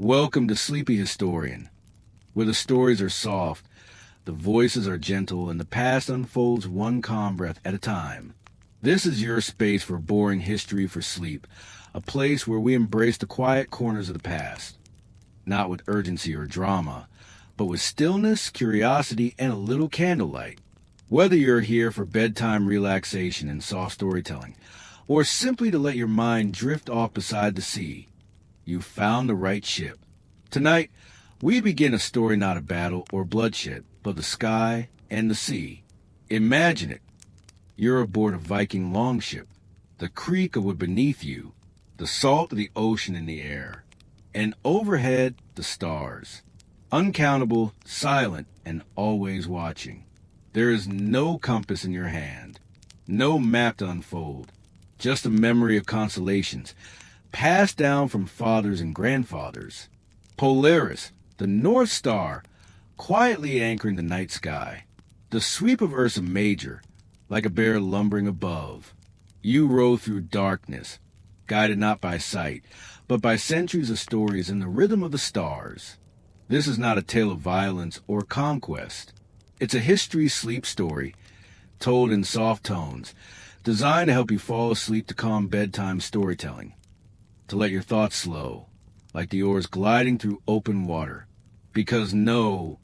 Welcome to Sleepy Historian, where the stories are soft, the voices are gentle, and the past unfolds one calm breath at a time. This is your space for boring history for sleep, a place where we embrace the quiet corners of the past, not with urgency or drama, but with stillness, curiosity, and a little candlelight. Whether you're here for bedtime relaxation and soft storytelling, or simply to let your mind drift off beside the sea, you found the right ship. Tonight, we begin a story not of battle or bloodshed, but the sky and the sea. Imagine it. You're aboard a Viking longship, the creak of wood beneath you, the salt of the ocean in the air, and overhead the stars. Uncountable, silent, and always watching. There is no compass in your hand, no map to unfold, just a memory of constellations passed down from fathers and grandfathers. Polaris, the North Star, quietly anchoring the night sky. The sweep of Ursa Major, like a bear lumbering above. You row through darkness, guided not by sight, but by centuries of stories and the rhythm of the stars. This is not a tale of violence or conquest. It's a history sleep story, told in soft tones, designed to help you fall asleep to calm bedtime storytelling, to let your thoughts slow, like the oars gliding through open water. Because no,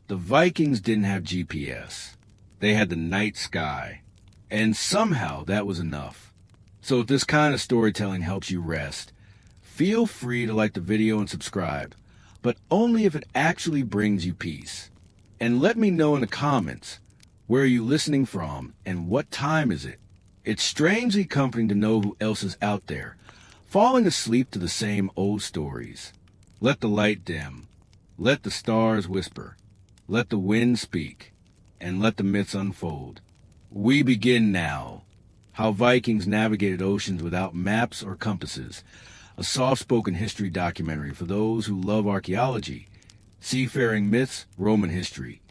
the Vikings didn't have GPS. They had the night sky, and somehow that was enough. So if this kind of storytelling helps you rest, feel free to like the video and subscribe, but only if it actually brings you peace. And let me know in the comments, where are you listening from and what time is it? It's strangely comforting to know who else is out there, falling asleep to the same old stories. Let the light dim, let the stars whisper, let the wind speak, and let the myths unfold. We begin now. How Vikings navigated oceans without maps or compasses. A soft-spoken history documentary for those who love archaeology, seafaring myths, Roman history,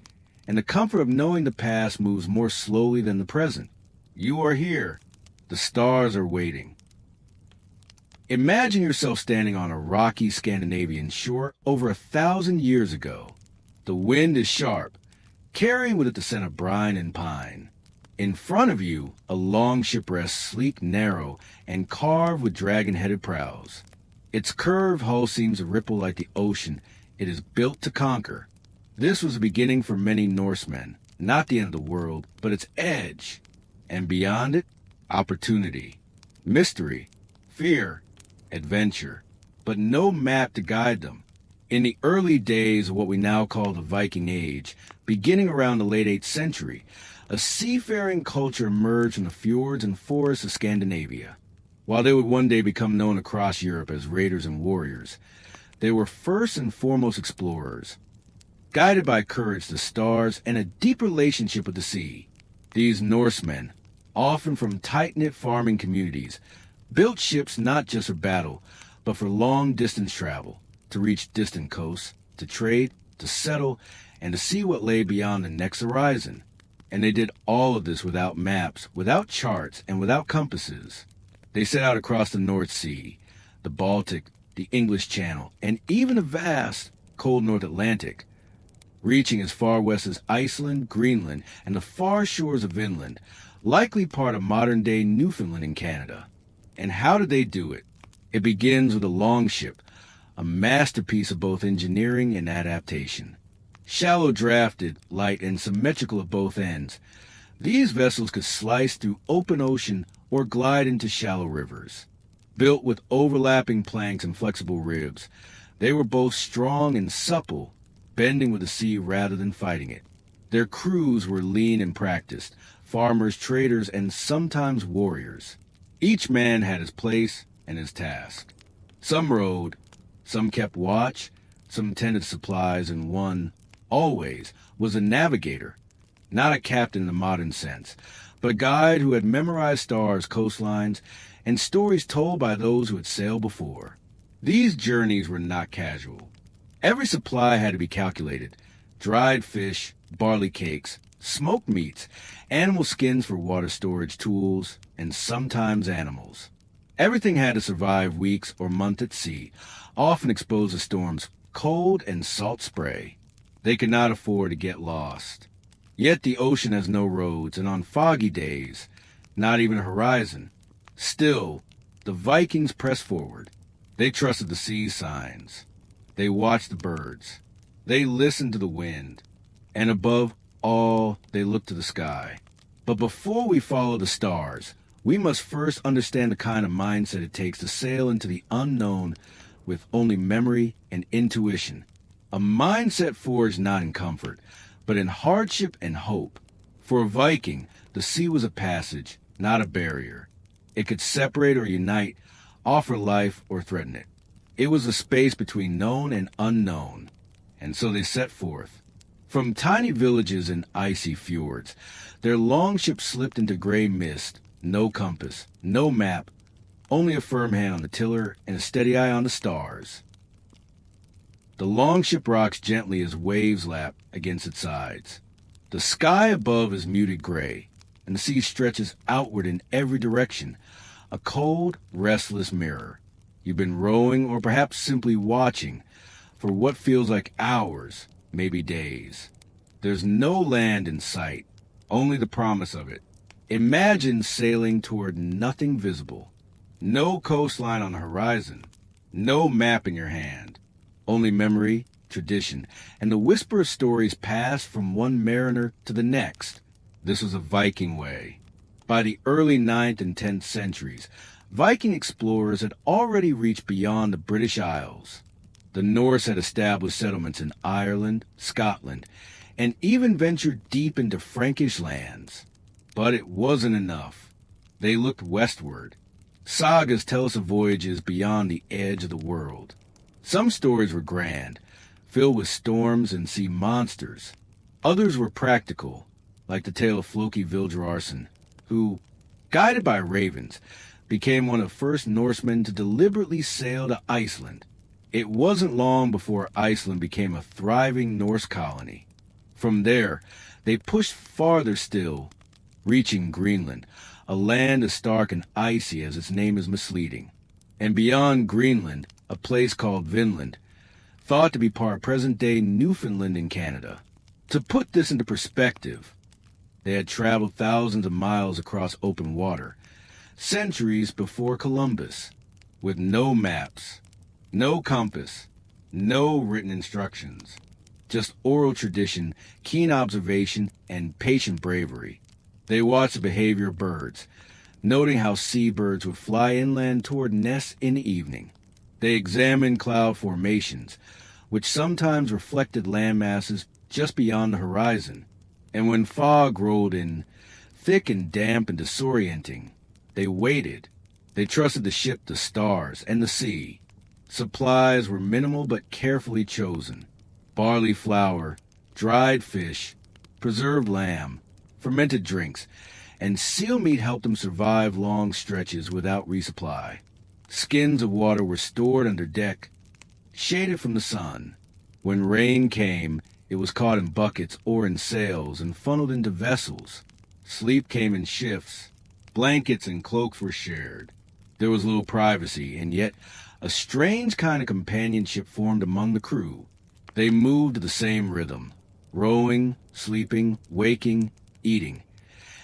and the comfort of knowing the past moves more slowly than the present. You are here. The stars are waiting. Imagine yourself standing on a rocky Scandinavian shore over 1,000 years ago. The wind is sharp, carrying with it the scent of brine and pine. In front of you, a longship rests sleek, narrow, and carved with dragon-headed prows. Its curved hull seems to ripple like the ocean it is built to conquer. This was the beginning for many Norsemen, not the end of the world, but its edge. And beyond it, opportunity, mystery, fear, adventure, but no map to guide them. In the early days of what we now call the Viking Age, beginning around the late 8th century, a seafaring culture emerged from the fjords and forests of Scandinavia. While they would one day become known across Europe as raiders and warriors, they were first and foremost explorers, guided by courage, the stars, and a deep relationship with the sea. These Norsemen, often from tight-knit farming communities, built ships not just for battle, but for long-distance travel, to reach distant coasts, to trade, to settle, and to see what lay beyond the next horizon. And they did all of this without maps, without charts, and without compasses. They set out across the North Sea, the Baltic, the English Channel, and even the vast, cold North Atlantic, reaching as far west as Iceland, Greenland, and the far shores of Vinland, likely part of modern-day Newfoundland in Canada. And how did they do it? It begins with a longship, a masterpiece of both engineering and adaptation. Shallow drafted, light, and symmetrical at both ends, these vessels could slice through open ocean or glide into shallow rivers. Built with overlapping planks and flexible ribs, they were both strong and supple, bending with the sea rather than fighting it. Their crews were lean and practiced, farmers, traders, and sometimes warriors. Each man had his place and his task. Some rowed, some kept watch, some tended supplies, and one, always, was a navigator, not a captain in the modern sense, but a guide who had memorized stars, coastlines, and stories told by those who had sailed before. These journeys were not casual. Every supply had to be calculated: dried fish, barley cakes, smoked meats, animal skins for water storage, tools, and sometimes animals. Everything had to survive weeks or months at sea, often exposed to storms, cold and salt spray. They could not afford to get lost. Yet the ocean has no roads, and on foggy days, not even a horizon. Still, the Vikings pressed forward. They trusted the sea signs. They watched the birds. They listened to the wind. And above all, they looked to the sky. But before we follow the stars, we must first understand the kind of mindset it takes to sail into the unknown with only memory and intuition. A mindset forged not in comfort, but in hardship and hope. For a Viking, the sea was a passage, not a barrier. It could separate or unite, offer life or threaten it. It was a space between known and unknown. And so they set forth. From tiny villages in icy fjords, their longship slipped into gray mist, no compass, no map, only a firm hand on the tiller and a steady eye on the stars. The longship rocks gently as waves lap against its sides. The sky above is muted gray, and the sea stretches outward in every direction, a cold, restless mirror. You've been rowing or perhaps simply watching for what feels like hours, maybe days. There's no land in sight, only the promise of it. Imagine sailing toward nothing visible. No coastline on the horizon, no map in your hand. Only memory, tradition, and the whisper of stories passed from one mariner to the next. This was a Viking way. By the early 9th and 10th centuries, Viking explorers had already reached beyond the British Isles. The Norse had established settlements in Ireland, Scotland, and even ventured deep into Frankish lands. But it wasn't enough. They looked westward. Sagas tell us of voyages beyond the edge of the world. Some stories were grand, filled with storms and sea monsters. Others were practical, like the tale of Floki Vildrarson, who, guided by ravens, became one of the first Norsemen to deliberately sail to Iceland. It wasn't long before Iceland became a thriving Norse colony. From there, they pushed farther still, reaching Greenland, a land as stark and icy as its name is misleading. And beyond Greenland, a place called Vinland, thought to be part of present-day Newfoundland in Canada. To put this into perspective, they had traveled thousands of miles across open water, centuries before Columbus, with no maps, no compass, no written instructions, just oral tradition, keen observation, and patient bravery. They watched the behavior of birds, noting how seabirds would fly inland toward nests in the evening. They examined cloud formations, which sometimes reflected land masses just beyond the horizon. And when fog rolled in, thick and damp and disorienting, they waited. They trusted the ship, the stars, and the sea. Supplies were minimal but carefully chosen. Barley flour, dried fish, preserved lamb, fermented drinks, and seal meat helped them survive long stretches without resupply. Skins of water were stored under deck, shaded from the sun. When rain came, it was caught in buckets or in sails and funneled into vessels. Sleep came in shifts. Blankets and cloaks were shared. There was little privacy, and yet a strange kind of companionship formed among the crew. They moved to the same rhythm, rowing, sleeping, waking, eating,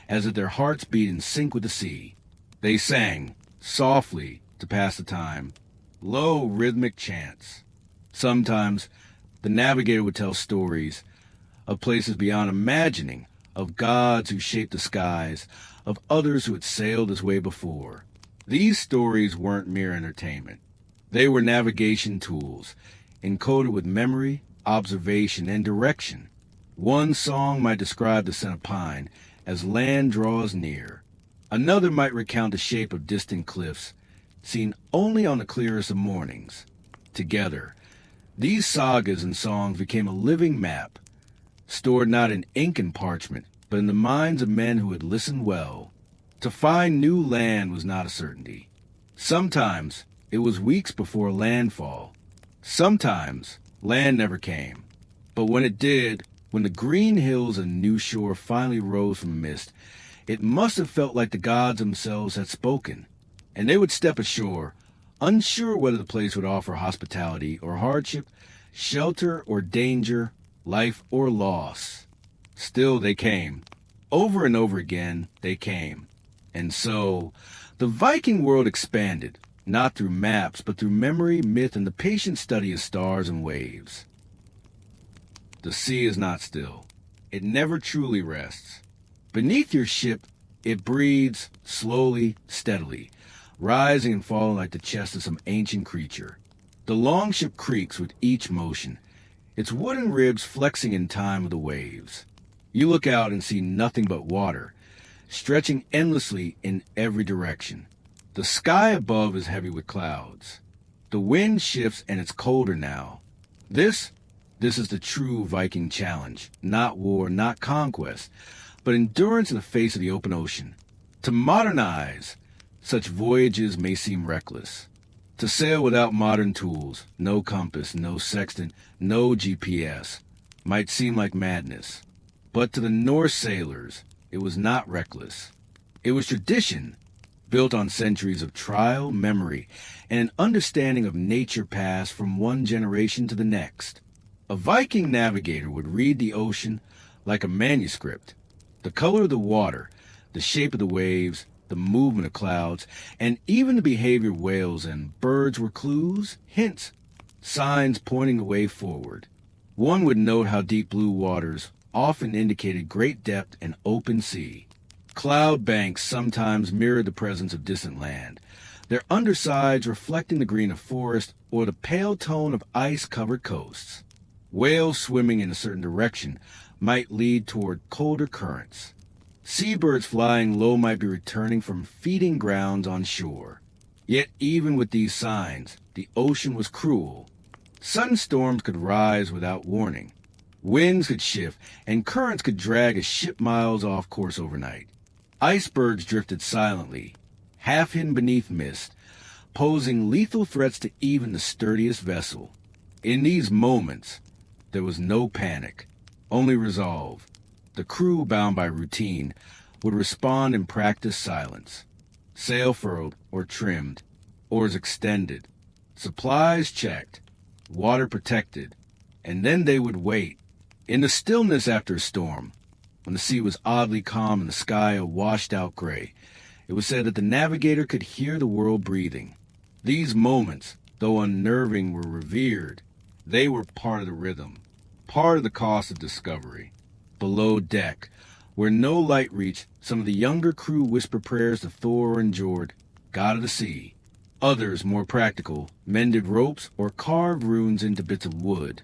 as if their hearts beat in sync with the sea. They sang, softly, to pass the time, low rhythmic chants. Sometimes the navigator would tell stories of places beyond imagining, of gods who shaped the skies, of others who had sailed this way before. These stories weren't mere entertainment. They were navigation tools, encoded with memory, observation, and direction. One song might describe the scent of pine as land draws near. Another might recount the shape of distant cliffs, seen only on the clearest of mornings. Together, these sagas and songs became a living map, stored not in ink and parchment, but in the minds of men who had listened well. To find new land was not a certainty. Sometimes it was weeks before landfall. Sometimes land never came. But when it did, when the green hills and new shore finally rose from mist, it must have felt like the gods themselves had spoken. And they would step ashore, unsure whether the place would offer hospitality or hardship, shelter or danger, life or loss. Still they came. Over and over again, they came. And so, the Viking world expanded, not through maps, but through memory, myth, and the patient study of stars and waves. The sea is not still. It never truly rests. Beneath your ship, it breathes slowly, steadily, rising and falling like the chest of some ancient creature. The longship creaks with each motion, its wooden ribs flexing in time with the waves. You look out and see nothing but water, stretching endlessly in every direction. The sky above is heavy with clouds. The wind shifts and it's colder now. This is the true Viking challenge. Not war, not conquest, but endurance in the face of the open ocean. To modernize such voyages may seem reckless. To sail without modern tools, no compass, no sextant, no GPS, might seem like madness. But to the Norse sailors, it was not reckless. It was tradition, built on centuries of trial, memory, and an understanding of nature passed from one generation to the next. A Viking navigator would read the ocean like a manuscript. The color of the water, the shape of the waves, the movement of clouds, and even the behavior of whales and birds were clues, hints, signs pointing the way forward. One would note how deep blue waters often indicated great depth and open sea. Cloud banks sometimes mirrored the presence of distant land, their undersides reflecting the green of forest or the pale tone of ice-covered coasts. Whales swimming in a certain direction might lead toward colder currents. Seabirds flying low might be returning from feeding grounds on shore. Yet even with these signs, the ocean was cruel. Sudden storms could rise without warning. Winds could shift, and currents could drag a ship miles off course overnight. Icebergs drifted silently, half hidden beneath mist, posing lethal threats to even the sturdiest vessel. In these moments, there was no panic, only resolve. The crew, bound by routine, would respond in practiced silence. Sail furled or trimmed, oars extended, supplies checked, water protected, and then they would wait. In the stillness after a storm, when the sea was oddly calm and the sky a washed-out gray, it was said that the navigator could hear the world breathing. These moments, though unnerving, were revered. They were part of the rhythm, part of the cost of discovery. Below deck, where no light reached, some of the younger crew whispered prayers to Thor and Jord, god of the sea. Others, more practical, mended ropes or carved runes into bits of wood,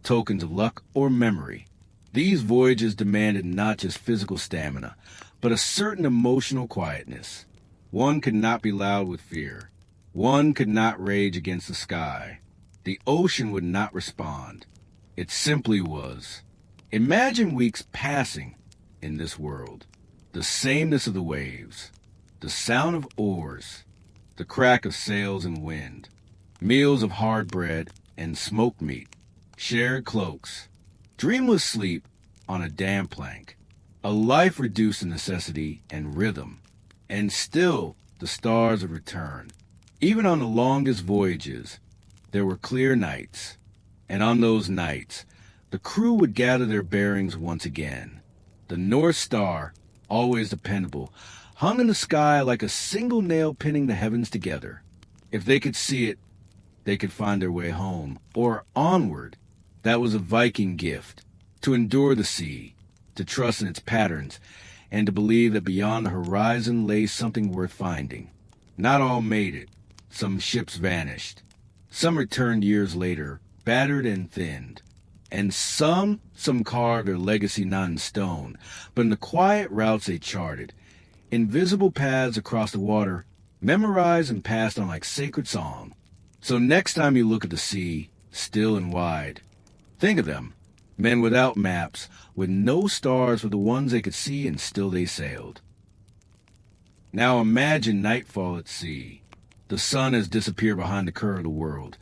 tokens of luck or memory. These voyages demanded not just physical stamina, but a certain emotional quietness. One could not be loud with fear. One could not rage against the sky. The ocean would not respond. It simply was. Imagine weeks passing in this world. The sameness of the waves, the sound of oars, the crack of sails and wind, meals of hard bread and smoked meat, shared cloaks, dreamless sleep on a damp plank, a life reduced to necessity and rhythm. And still the stars would return. Even on the longest voyages, there were clear nights. And on those nights, the crew would gather their bearings once again. The North Star, always dependable, hung in the sky like a single nail pinning the heavens together. If they could see it, they could find their way home, or onward. That was a Viking gift, to endure the sea, to trust in its patterns, and to believe that beyond the horizon lay something worth finding. Not all made it. Some ships vanished. Some returned years later, battered and thinned. And some carved their legacy not in stone, but in the quiet routes they charted, invisible paths across the water, memorized and passed on like sacred song. So next time you look at the sea, still and wide, think of them, men without maps, with no stars but the ones they could see, and still they sailed. Now imagine nightfall at sea. The sun has disappeared behind the curve of the world,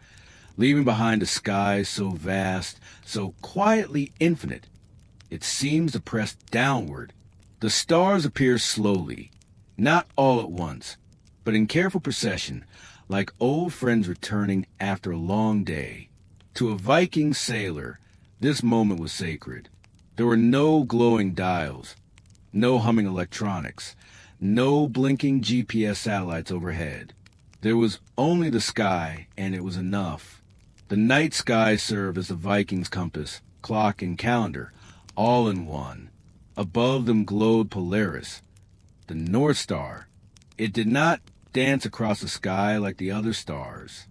leaving behind a sky so vast, so quietly infinite, it seems to press downward. The stars appear slowly, not all at once, but in careful procession, like old friends returning after a long day. To a Viking sailor, this moment was sacred. There were no glowing dials, no humming electronics, no blinking GPS satellites overhead. There was only the sky, and it was enough. The night sky served as the Vikings' compass, clock, and calendar, all in one. Above them glowed Polaris, the North Star. It did not dance across the sky like the other stars.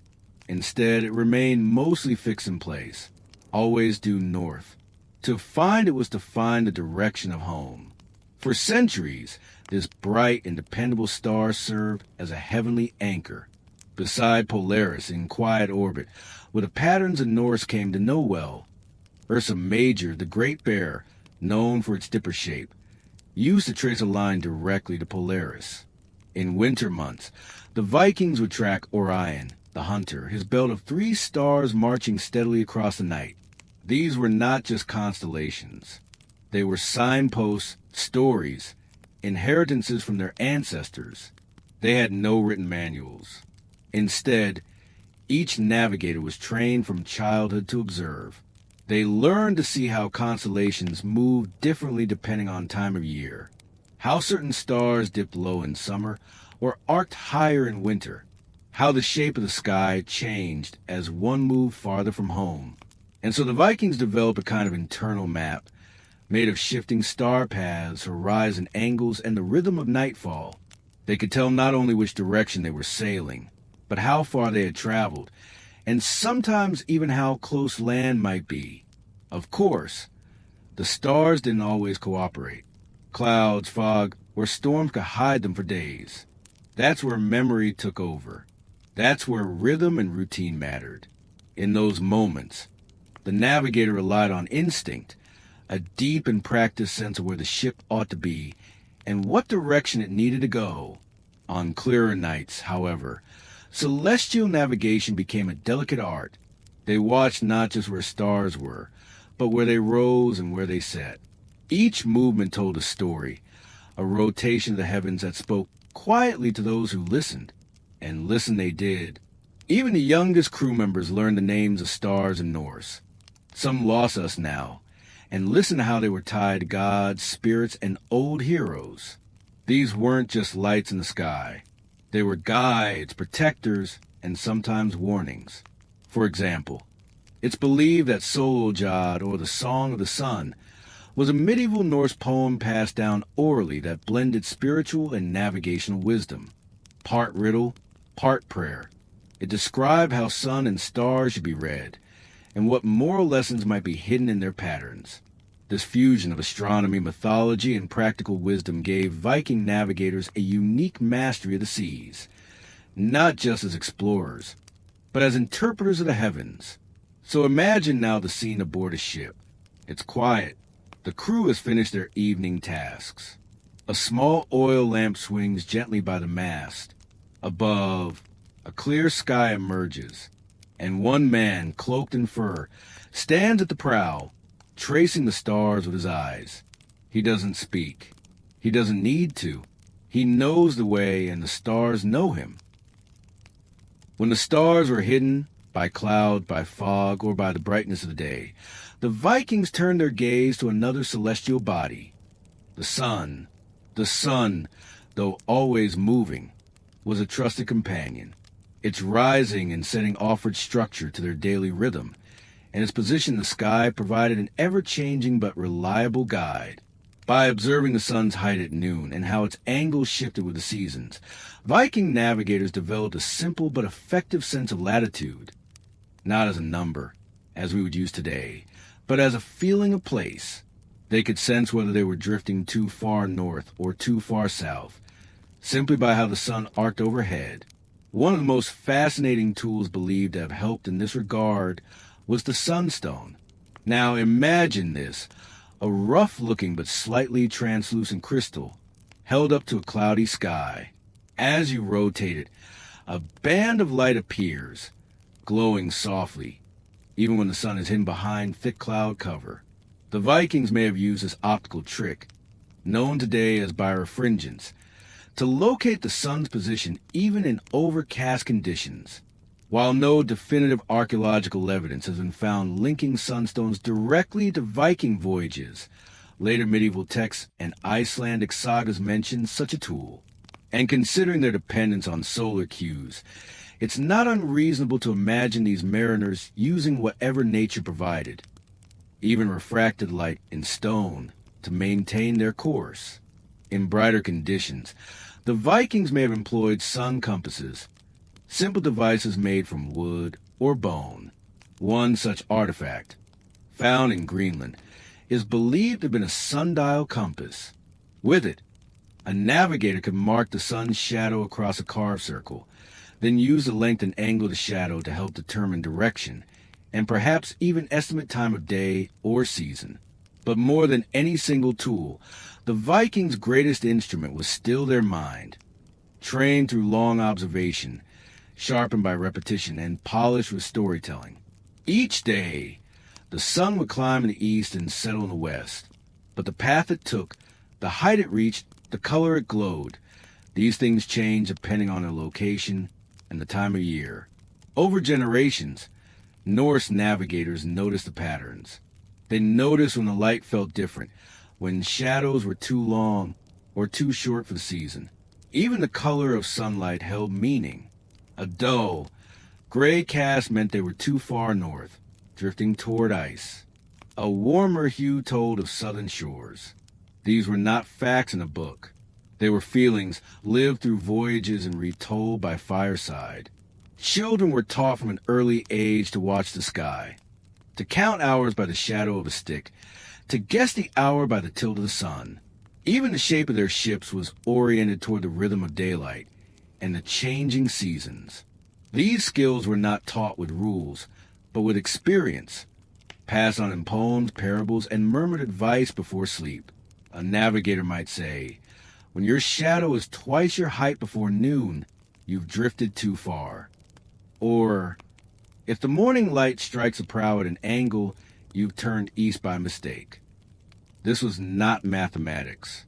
Instead, it remained mostly fixed in place, always due north. To find it was to find the direction of home. For centuries, this bright and dependable star served as a heavenly anchor. Beside Polaris in quiet orbit, where the patterns of Norse came to know well, Ursa Major, the Great Bear, known for its dipper shape, used to trace a line directly to Polaris. In winter months, the Vikings would track Orion, the hunter, his belt of 3 stars marching steadily across the night. These were not just constellations. They were signposts, stories, inheritances from their ancestors. They had no written manuals. Instead, each navigator was trained from childhood to observe. They learned to see how constellations moved differently depending on time of year, how certain stars dipped low in summer or arced higher in winter, how the shape of the sky changed as one moved farther from home. And so the Vikings developed a kind of internal map made of shifting star paths, horizon angles, and the rhythm of nightfall. They could tell not only which direction they were sailing, but how far they had traveled, and sometimes even how close land might be. Of course, the stars didn't always cooperate. Clouds, fog, or storms could hide them for days. That's where memory took over. That's where rhythm and routine mattered. In those moments, the navigator relied on instinct, a deep and practiced sense of where the ship ought to be and what direction it needed to go. On clearer nights, however, celestial navigation became a delicate art. They watched not just where stars were, but where they rose and where they set. Each movement told a story, a rotation of the heavens that spoke quietly to those who listened, and listen they did. Even the youngest crew members learned the names of stars in Norse. Some lost us now, and listen to how they were tied to gods, spirits, and old heroes. These weren't just lights in the sky. They were guides, protectors, and sometimes warnings. For example, it's believed that Solojad, or the Song of the Sun, was a medieval Norse poem passed down orally that blended spiritual and navigational wisdom. Part riddle, part prayer. It described how sun and stars should be read, and what moral lessons might be hidden in their patterns. This fusion of astronomy, mythology, and practical wisdom gave Viking navigators a unique mastery of the seas, not just as explorers, but as interpreters of the heavens. So imagine now the scene aboard a ship. It's quiet. The crew has finished their evening tasks. A small oil lamp swings gently by the mast. Above, a clear sky emerges, and one man, cloaked in fur, stands at the prow, tracing the stars with his eyes. He doesn't speak. He doesn't need to. He knows the way, and the stars know him. When the stars were hidden by cloud, by fog, or by the brightness of the day, the Vikings turned their gaze to another celestial body. The sun. The sun, though always moving, was a trusted companion. Its rising and setting offered structure to their daily rhythm, and its position in the sky provided an ever-changing but reliable guide. By observing the sun's height at noon and how its angle shifted with the seasons, Viking navigators developed a simple but effective sense of latitude, not as a number, as we would use today, but as a feeling of place. They could sense whether they were drifting too far north or too far south, simply by how the sun arced overhead. One of the most fascinating tools believed to have helped in this regard was the sunstone. Now imagine this, a rough-looking but slightly translucent crystal held up to a cloudy sky. As you rotate it, a band of light appears, glowing softly, even when the sun is hidden behind thick cloud cover. The Vikings may have used this optical trick, known today as birefringence, to locate the sun's position even in overcast conditions. While no definitive archaeological evidence has been found linking sunstones directly to Viking voyages, later medieval texts and Icelandic sagas mention such a tool. And considering their dependence on solar cues, it's not unreasonable to imagine these mariners using whatever nature provided, even refracted light in stone, to maintain their course. In brighter conditions, the Vikings may have employed sun compasses, simple devices made from wood or bone. One such artifact, found in Greenland, is believed to have been a sundial compass. With it, a navigator could mark the sun's shadow across a carved circle, then use the length and angle of the shadow to help determine direction, and perhaps even estimate time of day or season. But more than any single tool, the Vikings' greatest instrument was still their mind, trained through long observation, sharpened by repetition, and polished with storytelling. Each day, the sun would climb in the east and settle in the west, but the path it took, the height it reached, the color it glowed, these things changed depending on their location and the time of year. Over generations, Norse navigators noticed the patterns. They noticed when the light felt different, when shadows were too long or too short for the season. Even the color of sunlight held meaning. A dull, gray cast meant they were too far north, drifting toward ice. A warmer hue told of southern shores. These were not facts in a book. They were feelings lived through voyages and retold by fireside. Children were taught from an early age to watch the sky, to count hours by the shadow of a stick, to guess the hour by the tilt of the sun. Even the shape of their ships was oriented toward the rhythm of daylight and the changing seasons. These skills were not taught with rules, but with experience, passed on in poems, parables, and murmured advice before sleep. A navigator might say, "When your shadow is twice your height before noon, you've drifted too far." Or, "If the morning light strikes a prow at an angle, you've turned east by mistake." This was not mathematics.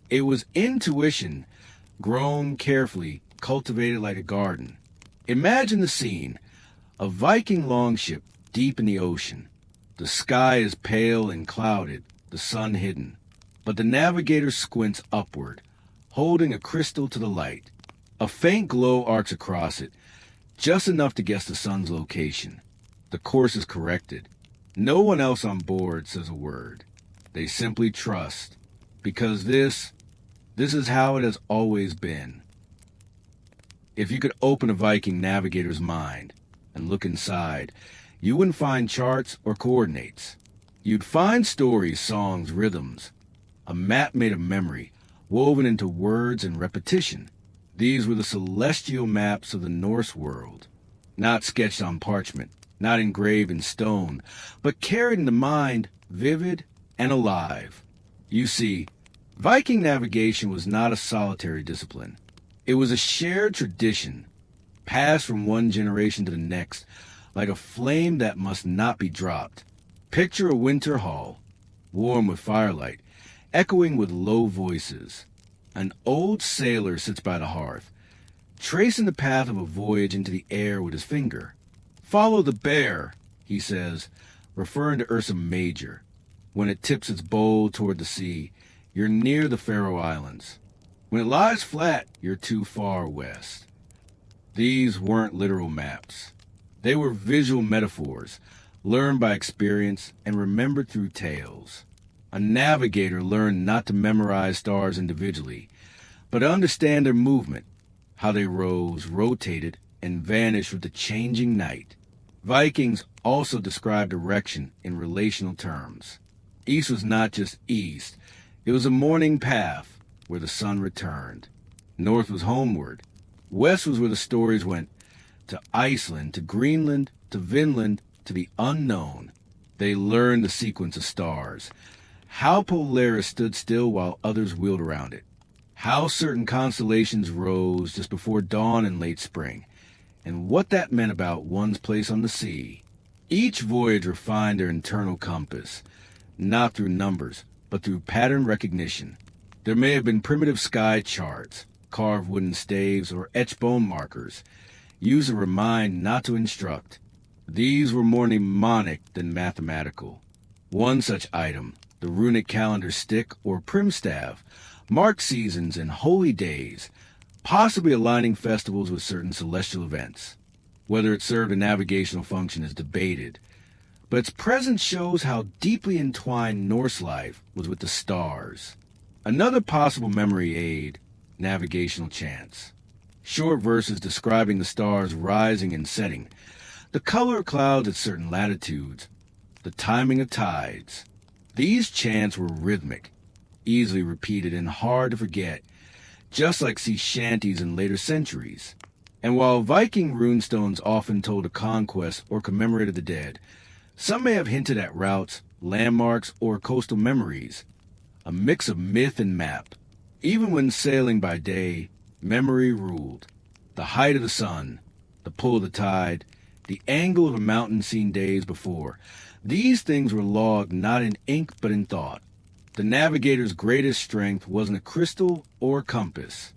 It was intuition, grown carefully, cultivated like a garden. Imagine the scene: a Viking longship deep in the ocean. The sky is pale and clouded, the sun hidden. But the navigator squints upward, holding a crystal to the light. A faint glow arcs across it, just enough to guess the sun's location. The course is corrected. No one else on board says a word. They simply trust, because this is how it has always been. If you could open a Viking navigator's mind and look inside, you wouldn't find charts or coordinates. You'd find stories, songs, rhythms, a map made of memory, woven into words and repetition. These were the celestial maps of the Norse world, not sketched on parchment, not engraved in stone, but carried in the mind, vivid and alive. You see, Viking navigation was not a solitary discipline. It was a shared tradition, passed from one generation to the next, like a flame that must not be dropped. Picture a winter hall, warm with firelight, echoing with low voices. An old sailor sits by the hearth, tracing the path of a voyage into the air with his finger. "Follow the bear," he says, referring to Ursa Major. When it tips its bowl toward the sea, you're near the Faroe Islands. When it lies flat, you're too far west. These weren't literal maps. They were visual metaphors, learned by experience and remembered through tales. A navigator learned not to memorize stars individually, but to understand their movement, how they rose, rotated, and vanished with the changing night. Vikings also described direction in relational terms. East was not just east. It was a morning path where the sun returned. North was homeward. West was where the stories went, to Iceland, to Greenland, to Vinland, to the unknown. They learned the sequence of stars, how Polaris stood still while others wheeled around it, how certain constellations rose just before dawn in late spring, and what that meant about one's place on the sea. Each voyage refined their internal compass, not through numbers, but through pattern recognition. There may have been primitive sky charts, carved wooden staves, or etched bone markers, used to remind, not to instruct. These were more mnemonic than mathematical. One such item, the runic calendar stick or primstaff, marked seasons and holy days, possibly aligning festivals with certain celestial events. Whether it served a navigational function is debated, but its presence shows how deeply entwined Norse life was with the stars. Another possible memory aid, navigational chants. Short verses describing the stars rising and setting, the color of clouds at certain latitudes, the timing of tides. These chants were rhythmic, easily repeated and hard to forget, just like sea shanties in later centuries. And while Viking runestones often told of conquest or commemorated the dead, some may have hinted at routes, landmarks, or coastal memories, a mix of myth and map. Even when sailing by day, memory ruled. The height of the sun, the pull of the tide, the angle of a mountain seen days before. These things were logged not in ink but in thought. The navigator's greatest strength wasn't a crystal or a compass.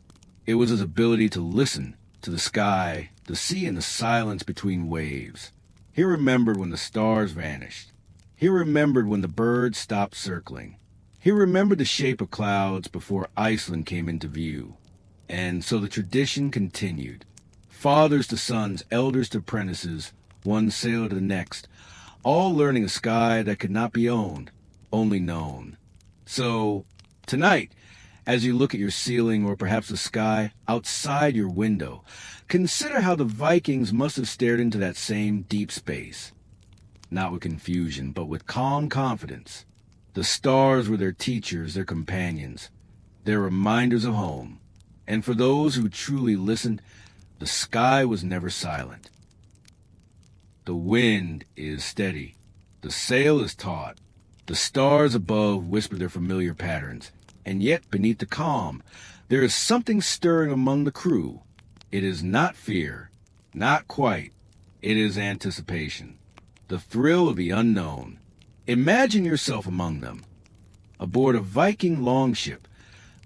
It was his ability to listen to the sky, the sea, and the silence between waves. He remembered when the stars vanished. He remembered when the birds stopped circling. He remembered the shape of clouds before Iceland came into view. And so the tradition continued. Fathers to sons, elders to apprentices, one sailor to the next, all learning a sky that could not be owned, only known. So, tonight, as you look at your ceiling or perhaps the sky outside your window, consider how the Vikings must have stared into that same deep space. Not with confusion, but with calm confidence. The stars were their teachers, their companions, their reminders of home. And for those who truly listened, the sky was never silent. The wind is steady. The sail is taut. The stars above whisper their familiar patterns. And yet, beneath the calm, there is something stirring among the crew. It is not fear, not quite. It is anticipation. The thrill of the unknown. Imagine yourself among them, aboard a Viking longship,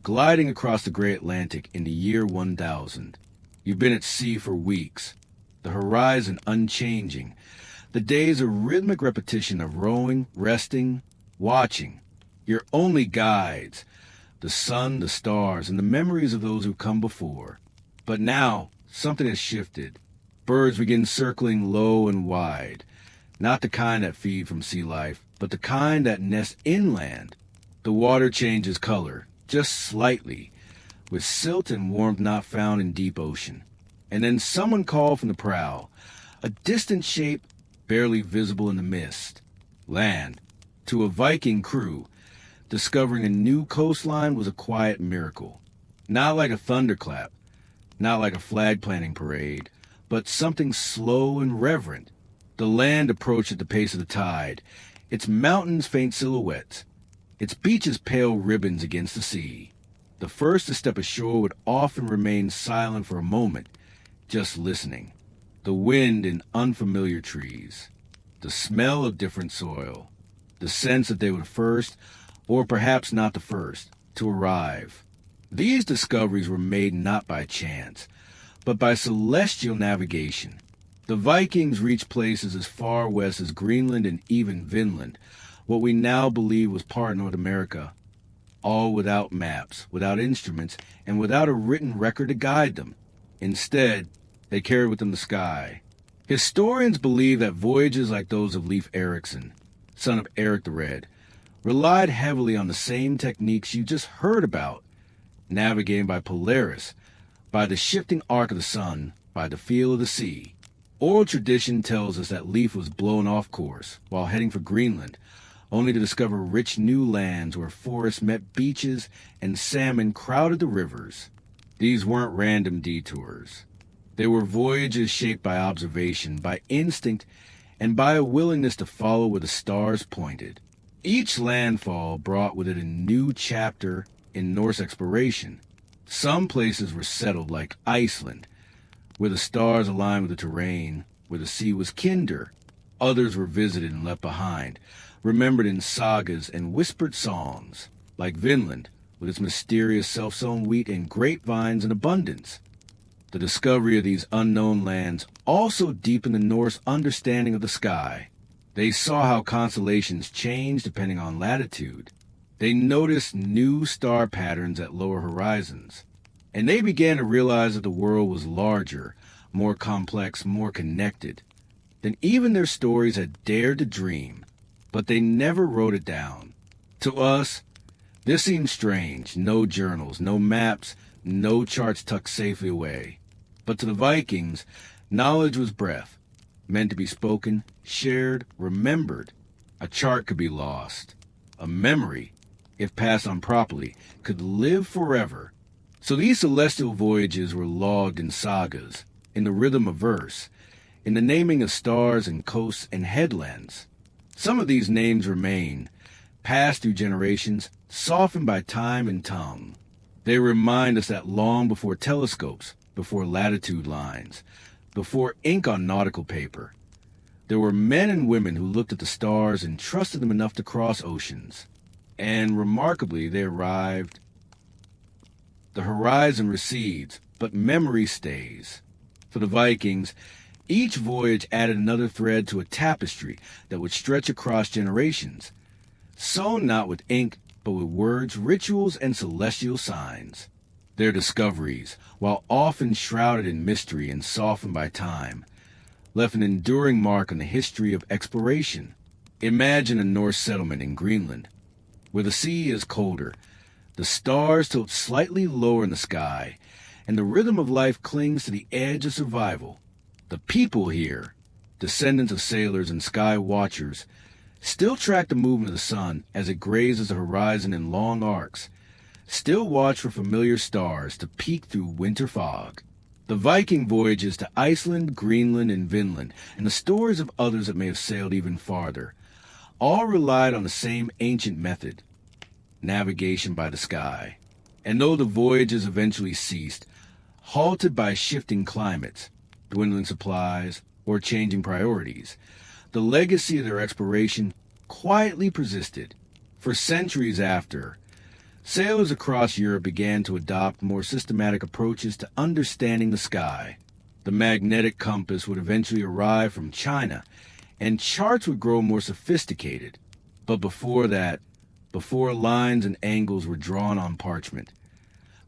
gliding across the great Atlantic in the year 1000. You've been at sea for weeks, the horizon unchanging, the days a rhythmic repetition of rowing, resting, watching. Your only guides, the sun, the stars, and the memories of those who come before. But now, something has shifted. Birds begin circling low and wide, not the kind that feed from sea life, but the kind that nest inland. The water changes color, just slightly, with silt and warmth not found in deep ocean. And then someone called from the prow, a distant shape barely visible in the mist. Land. To a Viking crew, discovering a new coastline was a quiet miracle. Not like a thunderclap, not like a flag-planting parade, but something slow and reverent. The land approached at the pace of the tide, its mountains faint silhouettes, its beaches pale ribbons against the sea. The first to step ashore would often remain silent for a moment, just listening. The wind in unfamiliar trees, the smell of different soil, the sense that they were the first, or perhaps not the first, to arrive. These discoveries were made not by chance, but by celestial navigation. The Vikings reached places as far west as Greenland and even Vinland, what we now believe was part of North America, all without maps, without instruments, and without a written record to guide them. Instead, they carried with them the sky. Historians believe that voyages like those of Leif Erikson, son of Eric the Red, relied heavily on the same techniques you just heard about, navigating by Polaris, by the shifting arc of the sun, by the feel of the sea. Oral tradition tells us that Leif was blown off course while heading for Greenland, only to discover rich new lands where forests met beaches and salmon crowded the rivers. These weren't random detours. They were voyages shaped by observation, by instinct, and by a willingness to follow where the stars pointed. Each landfall brought with it a new chapter in Norse exploration. Some places were settled like Iceland, where the stars aligned with the terrain, where the sea was kinder. Others were visited and left behind, remembered in sagas and whispered songs, like Vinland, with its mysterious self-sown wheat and grapevines in abundance. The discovery of these unknown lands also deepened the Norse understanding of the sky. They saw how constellations changed depending on latitude. They noticed new star patterns at lower horizons. And they began to realize that the world was larger, more complex, more connected than even their stories had dared to dream. But they never wrote it down. To us, this seems strange. No journals, no maps, no charts tucked safely away. But to the Vikings, knowledge was breath, meant to be spoken, shared, remembered. A chart could be lost. A memory, if passed on properly, could live forever. So these celestial voyages were logged in sagas, in the rhythm of verse, in the naming of stars and coasts and headlands. Some of these names remain, passed through generations, softened by time and tongue. They remind us that long before telescopes, before latitude lines, before ink on nautical paper, there were men and women who looked at the stars and trusted them enough to cross oceans. And remarkably, they arrived. The horizon recedes, but memory stays. For the Vikings, each voyage added another thread to a tapestry that would stretch across generations, sewn not with ink, but with words, rituals, and celestial signs. Their discoveries, while often shrouded in mystery and softened by time, left an enduring mark on the history of exploration. Imagine a Norse settlement in Greenland, where the sea is colder, the stars tilt slightly lower in the sky, and the rhythm of life clings to the edge of survival. The people here, descendants of sailors and sky watchers, still track the movement of the sun as it grazes the horizon in long arcs, still watch for familiar stars to peek through winter fog. The Viking voyages to Iceland, Greenland, and Vinland, and the stories of others that may have sailed even farther, all relied on the same ancient method, navigation by the sky. And though the voyages eventually ceased, halted by shifting climates, dwindling supplies, or changing priorities, the legacy of their exploration quietly persisted. For centuries after, sailors across Europe began to adopt more systematic approaches to understanding the sky. The magnetic compass would eventually arrive from China, and charts would grow more sophisticated. But before that, before lines and angles were drawn on parchment,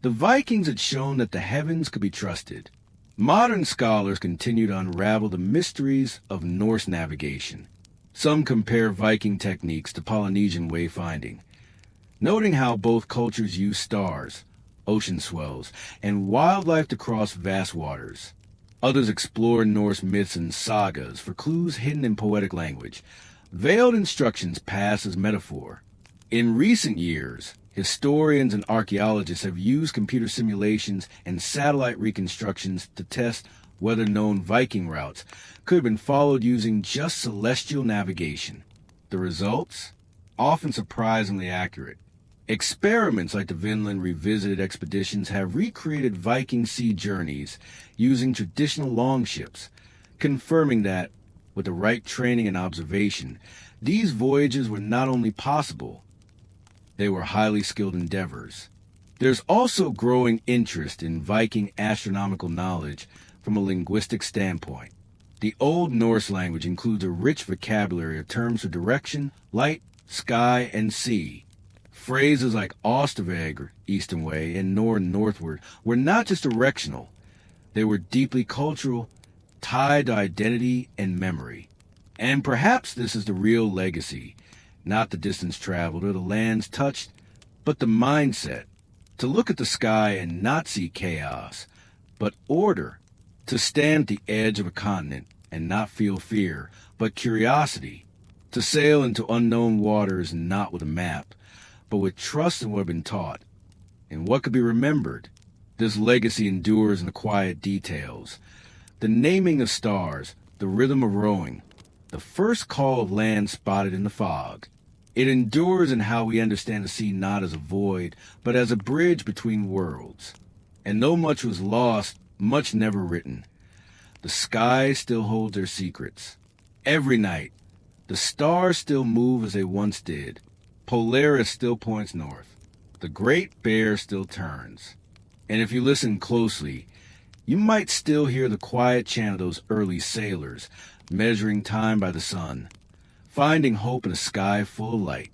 the Vikings had shown that the heavens could be trusted. Modern scholars continue to unravel the mysteries of Norse navigation. Some compare Viking techniques to Polynesian wayfinding, noting how both cultures used stars, ocean swells, and wildlife to cross vast waters. Others explore Norse myths and sagas for clues hidden in poetic language, veiled instructions passed as metaphor. In recent years, historians and archaeologists have used computer simulations and satellite reconstructions to test whether known Viking routes could have been followed using just celestial navigation. The results? Often surprisingly accurate. Experiments like the Vinland Revisited expeditions have recreated Viking sea journeys using traditional longships, confirming that, with the right training and observation, these voyages were not only possible, they were highly skilled endeavors. There's also growing interest in Viking astronomical knowledge from a linguistic standpoint. The Old Norse language includes a rich vocabulary of terms for direction, light, sky, and sea. Phrases like Ostaveg, east and way, and Nord, northward, were not just directional. They were deeply cultural, tied to identity and memory. And perhaps this is the real legacy, not the distance traveled or the lands touched, but the mindset. To look at the sky and not see chaos, but order. To stand at the edge of a continent and not feel fear, but curiosity. To sail into unknown waters not with a map, but with trust in what had been taught, and what could be remembered. This legacy endures in the quiet details. The naming of stars, the rhythm of rowing, the first call of land spotted in the fog. It endures in how we understand the sea not as a void, but as a bridge between worlds. And though much was lost, much never written, the sky still holds their secrets. Every night, the stars still move as they once did. Polaris still points north. the Great Bear still turns. And if you listen closely, you might still hear the quiet chant of those early sailors, measuring time by the sun, finding hope in a sky full of light.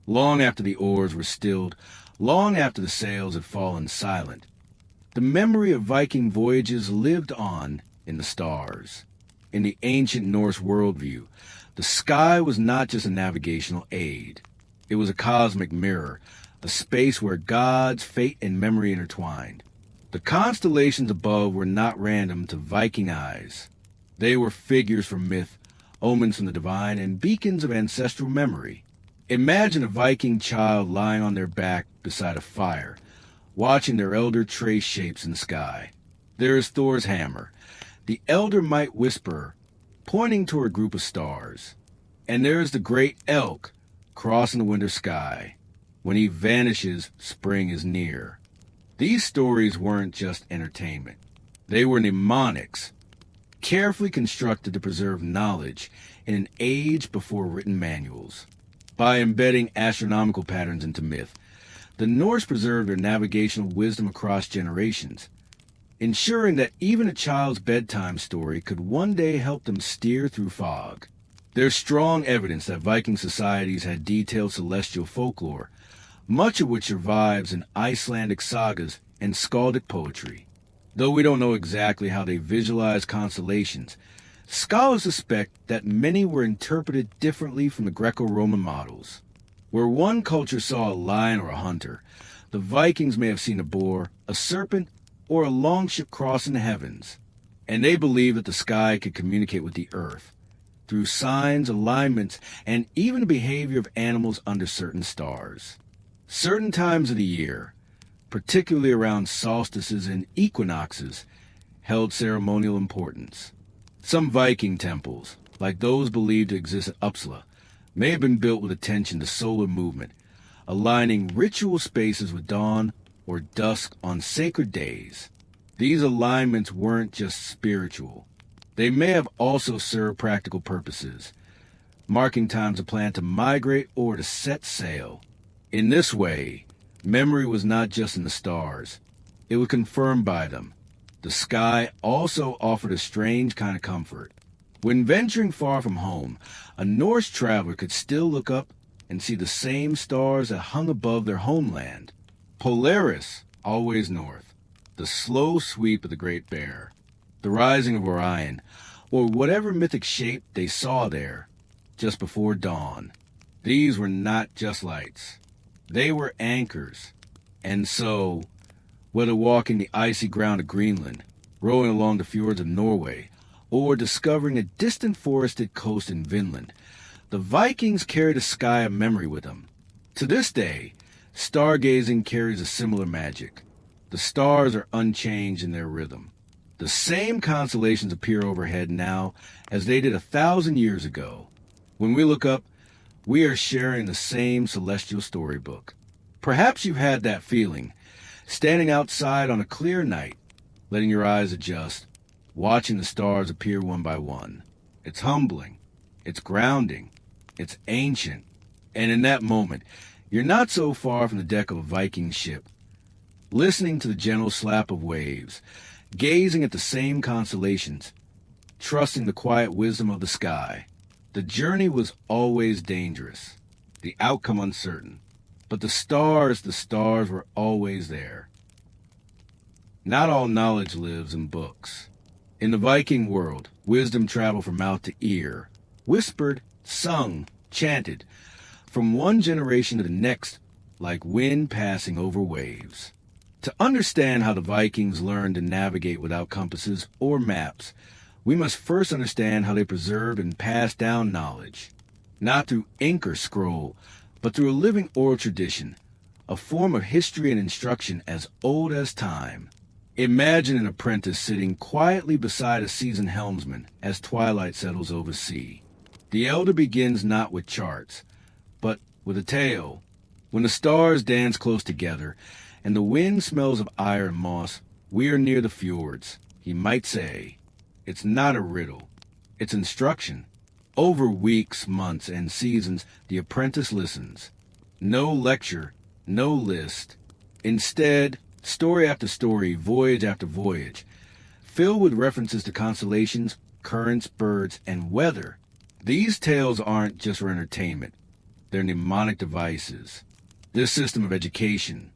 Long after the oars were stilled, long after the sails had fallen silent, the memory of Viking voyages lived on in the stars. In the ancient Norse worldview, the sky was not just a navigational aid. It was a cosmic mirror, a space where gods, fate, and memory intertwined. The constellations above were not random to Viking eyes. They were figures from myth, omens from the divine, and beacons of ancestral memory. Imagine a Viking child lying on their back beside a fire, watching their elder trace shapes in the sky. There is Thor's hammer. The elder might whisper, pointing to a group of stars. And there is the great elk, crossing the winter sky. When he vanishes, spring is near. These stories weren't just entertainment. They were mnemonics, carefully constructed to preserve knowledge in an age before written manuals. By embedding astronomical patterns into myth, the Norse preserved their navigational wisdom across generations, ensuring that even a child's bedtime story could one day help them steer through fog. There's strong evidence that Viking societies had detailed celestial folklore, much of which survives in Icelandic sagas and skaldic poetry. Though we don't know exactly how they visualized constellations, scholars suspect that many were interpreted differently from the Greco-Roman models. Where one culture saw a lion or a hunter, the Vikings may have seen a boar, a serpent, or a longship crossing the heavens. And they believed that the sky could communicate with the earth through signs, alignments, and even the behavior of animals under certain stars. Certain times of the year, particularly around solstices and equinoxes, held ceremonial importance. Some Viking temples, like those believed to exist at Uppsala, may have been built with attention to solar movement, aligning ritual spaces with dawn or dusk on sacred days. These alignments weren't just spiritual. They may have also served practical purposes, marking times of plan to migrate or to set sail. In this way, memory was not just in the stars. It was confirmed by them. The sky also offered a strange kind of comfort. When venturing far from home, a Norse traveler could still look up and see the same stars that hung above their homeland. Polaris, always north. The slow sweep of the Great Bear. The rising of Orion, or whatever mythic shape they saw there, just before dawn. These were not just lights. They were anchors. And so, whether walking the icy ground of Greenland, rowing along the fjords of Norway, or discovering a distant forested coast in Vinland, the Vikings carried a sky of memory with them. To this day, stargazing carries a similar magic. The stars are unchanged in their rhythm. The same constellations appear overhead now as they did 1,000 years ago. When we look up, we are sharing the same celestial storybook. Perhaps you've had that feeling, standing outside on a clear night, letting your eyes adjust, watching the stars appear one by one. It's humbling, it's grounding, it's ancient, and in that moment, you're not so far from the deck of a Viking ship, listening to the gentle slap of waves, gazing at the same constellations, trusting the quiet wisdom of the sky. The journey was always dangerous, the outcome uncertain, but the stars were always there. Not all knowledge lives in books. In the Viking world, wisdom traveled from mouth to ear, whispered, sung, chanted, from one generation to the next, like wind passing over waves. To understand how the Vikings learned to navigate without compasses or maps, we must first understand how they preserved and passed down knowledge, not through ink or scroll, but through a living oral tradition, a form of history and instruction as old as time. Imagine an apprentice sitting quietly beside a seasoned helmsman as twilight settles over sea. The elder begins not with charts, but with a tale. When the stars dance close together, and the wind smells of ire and moss, we are near the fjords, he might say. It's not a riddle. It's instruction. Over weeks, months, and seasons, the apprentice listens. No lecture, no list. Instead, story after story, voyage after voyage, filled with references to constellations, currents, birds, and weather. These tales aren't just for entertainment. They're mnemonic devices. This system of education,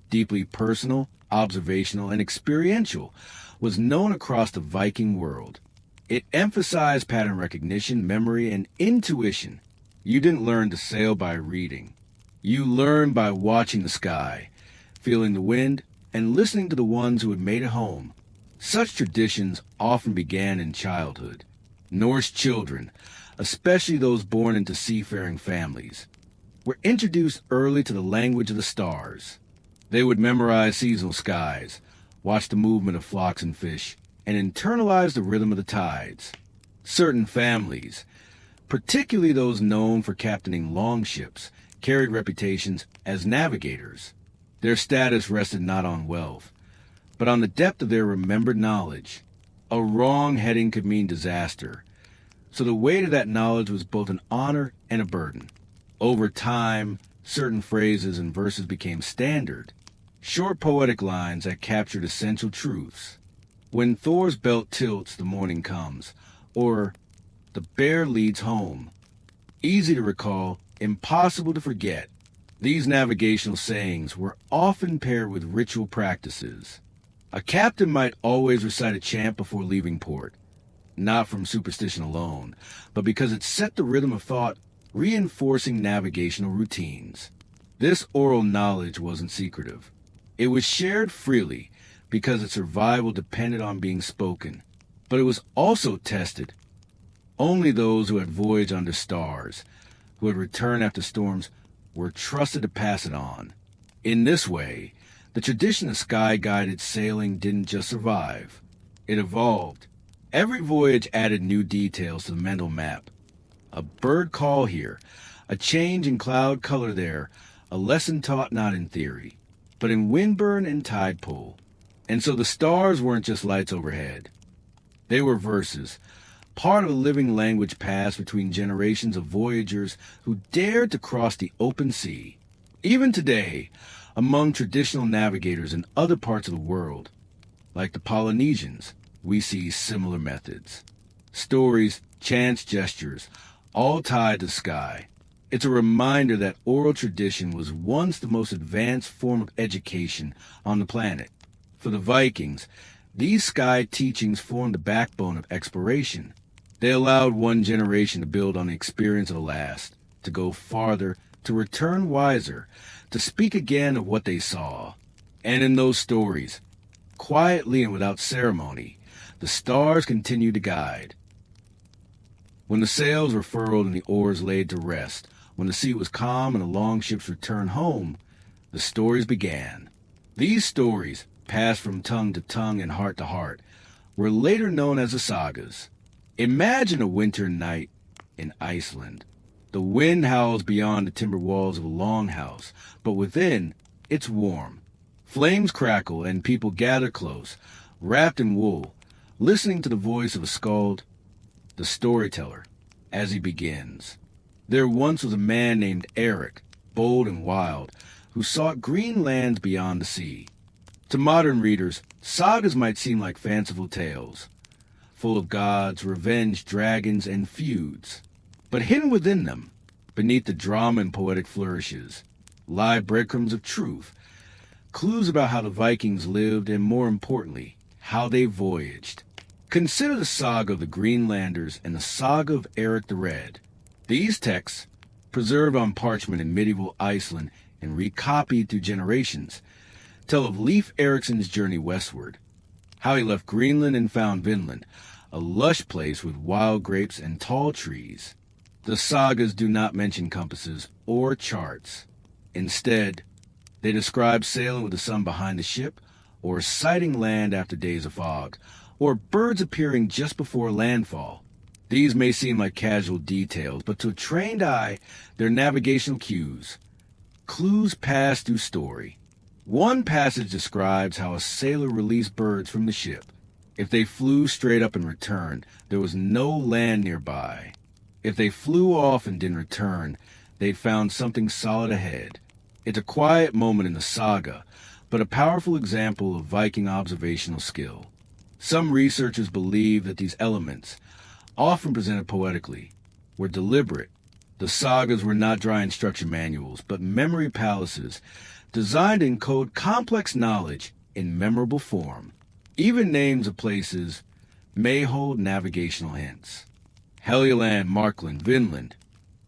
deeply personal, observational, and experiential, was known across the Viking world. It emphasized pattern recognition, memory, and intuition. You didn't learn to sail by reading. You learned by watching the sky, feeling the wind, and listening to the ones who had made it home. Such traditions often began in childhood. Norse children, especially those born into seafaring families, were introduced early to the language of the stars. They would memorize seasonal skies, watch the movement of flocks and fish, and internalize the rhythm of the tides. Certain families, particularly those known for captaining longships, carried reputations as navigators. Their status rested not on wealth, but on the depth of their remembered knowledge. A wrong heading could mean disaster, so the weight of that knowledge was both an honor and a burden. Over time, certain phrases and verses became standard, short poetic lines that captured essential truths. When Thor's belt tilts, the morning comes, or the bear leads home. Easy to recall, impossible to forget. These navigational sayings were often paired with ritual practices. A captain might always recite a chant before leaving port, not from superstition alone, but because it set the rhythm of thought, reinforcing navigational routines. This oral knowledge wasn't secretive. It was shared freely because its survival depended on being spoken, but it was also tested. Only those who had voyaged under stars, who had returned after storms, were trusted to pass it on. In this way, the tradition of sky-guided sailing didn't just survive. It evolved. Every voyage added new details to the mental map. A bird call here, a change in cloud color there, a lesson taught not in theory, but in wind burn and tide pull. And so the stars weren't just lights overhead. They were verses, part of a living language passed between generations of voyagers who dared to cross the open sea. Even today, among traditional navigators in other parts of the world, like the Polynesians, we see similar methods. Stories, chants, gestures, all tied to sky. It's a reminder that oral tradition was once the most advanced form of education on the planet. For the Vikings, these sky teachings formed the backbone of exploration. They allowed one generation to build on the experience of the last, to go farther, to return wiser, to speak again of what they saw. And in those stories, quietly and without ceremony, the stars continued to guide. When the sails were furled and the oars laid to rest, when the sea was calm and the longships returned home, the stories began. These stories, passed from tongue to tongue and heart to heart, were later known as the sagas. Imagine a winter night in Iceland. The wind howls beyond the timber walls of a longhouse, but within, it's warm. Flames crackle and people gather close, wrapped in wool, listening to the voice of a skald, the storyteller, as he begins. There once was a man named Eric, bold and wild, who sought green lands beyond the sea. To modern readers, sagas might seem like fanciful tales, full of gods, revenge, dragons, and feuds. But hidden within them, beneath the drama and poetic flourishes, lie breadcrumbs of truth, clues about how the Vikings lived and, more importantly, how they voyaged. Consider the saga of the Greenlanders and the saga of Eric the Red. These texts, preserved on parchment in medieval Iceland and recopied through generations, tell of Leif Erikson's journey westward, how he left Greenland and found Vinland, a lush place with wild grapes and tall trees. The sagas do not mention compasses or charts. Instead, they describe sailing with the sun behind the ship, or sighting land after days of fog, or birds appearing just before landfall. These may seem like casual details, but to a trained eye, they're navigational cues. Clues passed through story. One passage describes how a sailor released birds from the ship. If they flew straight up and returned, there was no land nearby. If they flew off and didn't return, they'd found something solid ahead. It's a quiet moment in the saga, but a powerful example of Viking observational skill. Some researchers believe that these elements, often presented poetically, were deliberate. The sagas were not dry instruction manuals, but memory palaces designed to encode complex knowledge in memorable form. Even names of places may hold navigational hints. Helgeland, Markland, Vinland,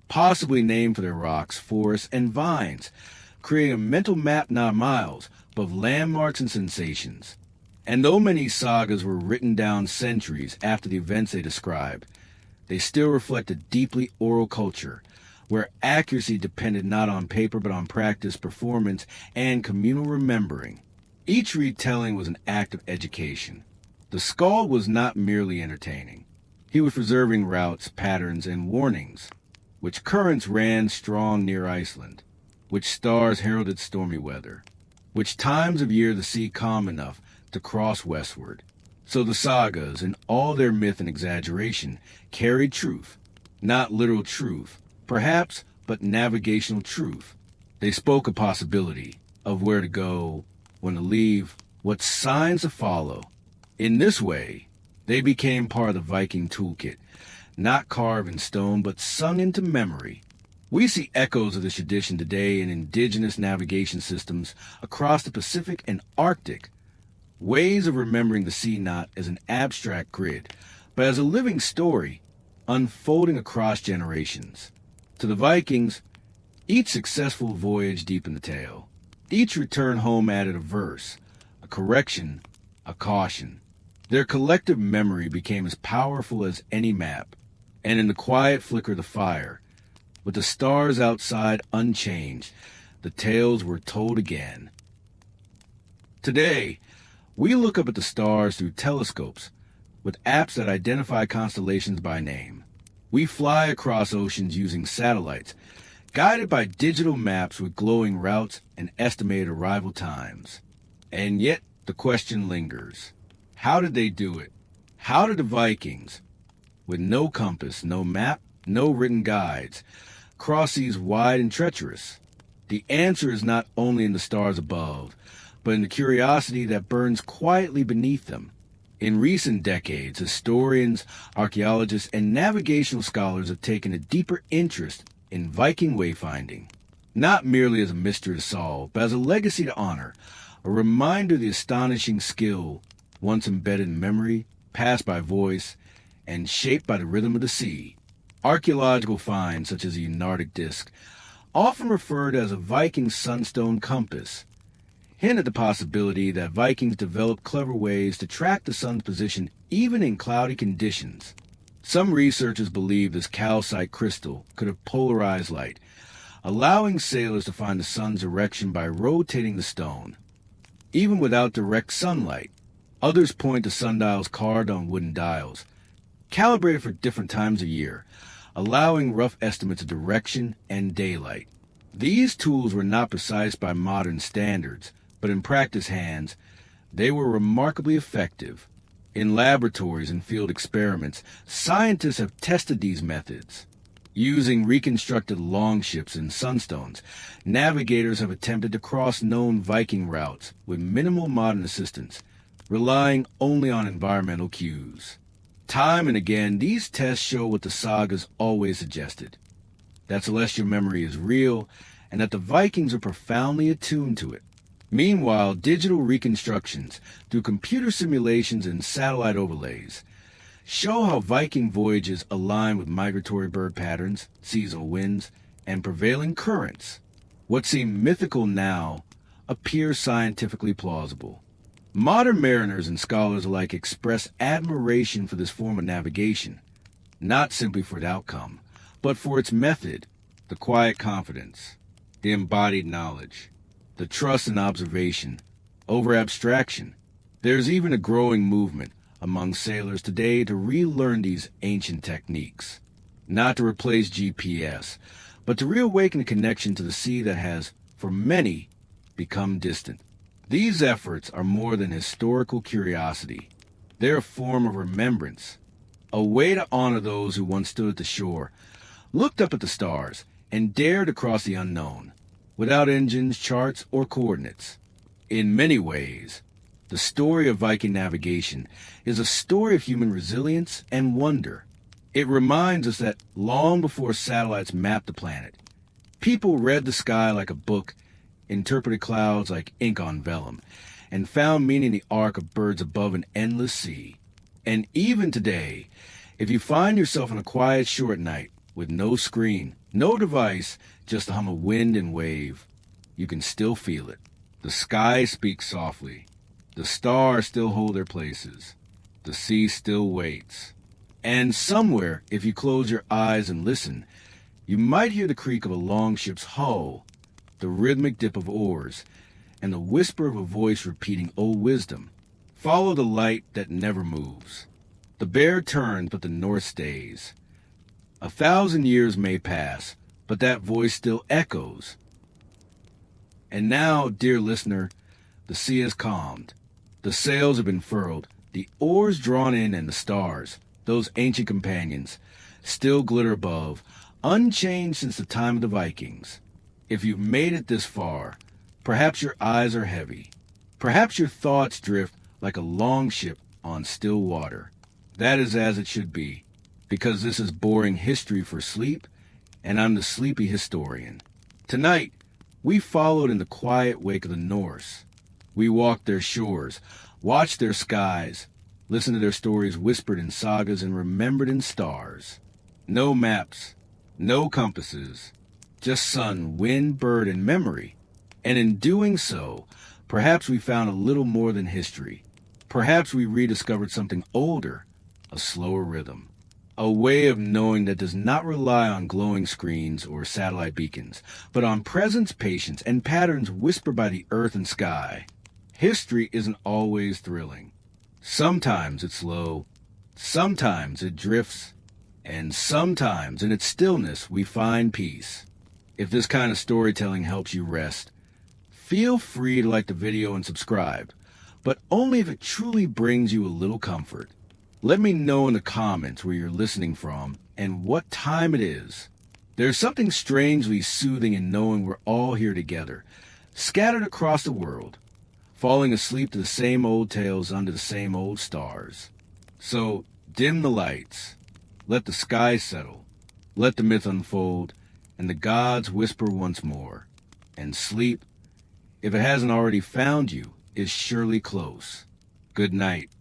possibly named for their rocks, forests, and vines, creating a mental map not miles, but of landmarks and sensations. And though many sagas were written down centuries after the events they describe, they still reflect a deeply oral culture, where accuracy depended not on paper but on practice, performance, and communal remembering. Each retelling was an act of education. The Skald was not merely entertaining. He was preserving routes, patterns, and warnings. Which currents ran strong near Iceland? Which stars heralded stormy weather? Which times of year the sea calm enough to cross westward? So the sagas, in all their myth and exaggeration, carried truth. Not literal truth, perhaps, but navigational truth. They spoke of possibility, of where to go, when to leave, what signs to follow. In this way, they became part of the Viking toolkit, not carved in stone, but sung into memory. We see echoes of this tradition today in indigenous navigation systems across the Pacific and Arctic, ways of remembering the sea not as an abstract grid, but as a living story unfolding across generations. To the Vikings, each successful voyage deepened the tale. Each return home added a verse, a correction, a caution. Their collective memory became as powerful as any map, and in the quiet flicker of the fire, with the stars outside unchanged, the tales were told again. Today, we look up at the stars through telescopes with apps that identify constellations by name. We fly across oceans using satellites, guided by digital maps with glowing routes and estimated arrival times. And yet, the question lingers. How did they do it? How did the Vikings, with no compass, no map, no written guides, cross seas wide and treacherous? The answer is not only in the stars above, but in the curiosity that burns quietly beneath them. In recent decades, historians, archaeologists, and navigational scholars have taken a deeper interest in Viking wayfinding, not merely as a mystery to solve, but as a legacy to honor, a reminder of the astonishing skill once embedded in memory, passed by voice, and shaped by the rhythm of the sea. Archaeological finds, such as the Unarctic disk, often referred as a Viking sunstone compass, hint at the possibility that Vikings developed clever ways to track the sun's position even in cloudy conditions. Some researchers believe this calcite crystal could have polarized light, allowing sailors to find the sun's direction by rotating the stone. Even without direct sunlight, others point to sundials carved on wooden dials, calibrated for different times of year, allowing rough estimates of direction and daylight. These tools were not precise by modern standards, but in practice hands, they were remarkably effective. In laboratories and field experiments, scientists have tested these methods. Using reconstructed longships and sunstones, navigators have attempted to cross known Viking routes with minimal modern assistance, relying only on environmental cues. Time and again, these tests show what the sagas always suggested, that celestial memory is real and that the Vikings are profoundly attuned to it. Meanwhile, digital reconstructions through computer simulations and satellite overlays show how Viking voyages align with migratory bird patterns, seasonal winds, and prevailing currents. What seemed mythical now appears scientifically plausible. Modern mariners and scholars alike express admiration for this form of navigation, not simply for its outcome, but for its method, the quiet confidence, the embodied knowledge, the trust in observation over abstraction. There's even a growing movement among sailors today to relearn these ancient techniques, not to replace GPS, but to reawaken a connection to the sea that has, for many, become distant. These efforts are more than historical curiosity. They're a form of remembrance, a way to honor those who once stood at the shore, looked up at the stars, and dared to cross the unknown, without engines, charts, or coordinates. In many ways, the story of Viking navigation is a story of human resilience and wonder. It reminds us that long before satellites mapped the planet, people read the sky like a book, interpreted clouds like ink on vellum, and found meaning in the arc of birds above an endless sea. And even today, if you find yourself on a quiet shore at night with no screen, no device, just the hum of wind and wave, you can still feel it. The sky speaks softly. The stars still hold their places. The sea still waits. And somewhere, if you close your eyes and listen, you might hear the creak of a longship's hull, the rhythmic dip of oars, and the whisper of a voice repeating old wisdom. Follow the light that never moves. The bear turns, but the north stays. 1,000 years may pass, but that voice still echoes. And now, dear listener, the sea has calmed. The sails have been furled, the oars drawn in, and the stars, those ancient companions, still glitter above, unchanged since the time of the Vikings. If you've made it this far, perhaps your eyes are heavy. Perhaps your thoughts drift like a longship on still water. That is as it should be, because this is boring history for sleep, and I'm the sleepy historian. Tonight, we followed in the quiet wake of the Norse. We walked their shores, watched their skies, listened to their stories whispered in sagas and remembered in stars. No maps, no compasses, just sun, wind, bird, and memory. And in doing so, perhaps we found a little more than history. Perhaps we rediscovered something older, a slower rhythm. A way of knowing that does not rely on glowing screens or satellite beacons, but on presence, patience, and patterns whispered by the earth and sky. History isn't always thrilling. Sometimes it's slow, sometimes it drifts, and sometimes in its stillness we find peace. If this kind of storytelling helps you rest, feel free to like the video and subscribe, but only if it truly brings you a little comfort. Let me know in the comments where you're listening from and what time it is. There's something strangely soothing in knowing we're all here together, scattered across the world, falling asleep to the same old tales under the same old stars. So dim the lights, let the sky settle, let the myth unfold, and the gods whisper once more. And sleep, if it hasn't already found you, is surely close. Good night.